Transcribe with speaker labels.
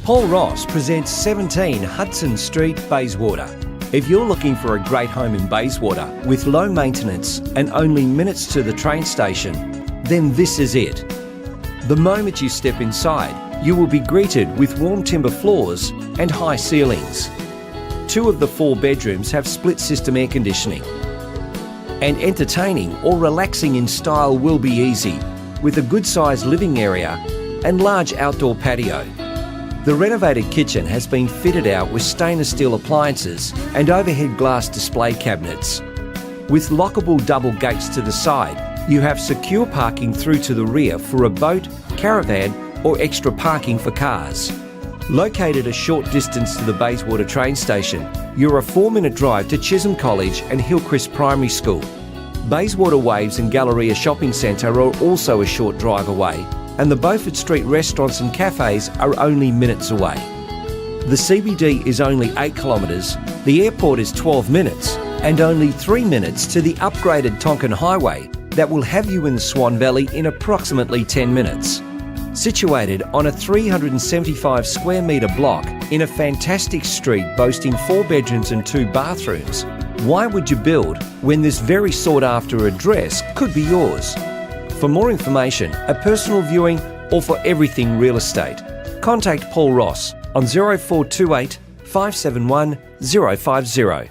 Speaker 1: Paul Ross presents 17 Hudson Street, Bayswater. If you're looking for a great home in Bayswater with low maintenance and only minutes to the train station, then this is it. The moment you step inside, you will be greeted with warm timber floors and high ceilings. 2 of the 4 bedrooms have split system air conditioning. And entertaining or relaxing in style will be easy, with a good sized living area and large outdoor patio. The renovated kitchen has been fitted out with stainless steel appliances and overhead glass display cabinets. With lockable double gates to the side, you have secure parking through to the rear for a boat, caravan or extra parking for cars. Located a short distance to the Bayswater Train Station, you're a 4-minute drive to Chisholm College and Hillcrest Primary School. Bayswater Waves and Galleria Shopping Centre are also a short drive away, and the Beaufort Street restaurants and cafes are only minutes away. The CBD is only 8 kilometres, the airport is 12 minutes, and only 3 minutes to the upgraded Tonkin Highway that will have you in the Swan Valley in approximately 10 minutes. Situated on a 375 square metre block in a fantastic street boasting 4 bedrooms and 2 bathrooms, why would you build when this very sought after address could be yours? For more information, a personal viewing or for everything real estate, contact Paul Ross on 0428 571 050.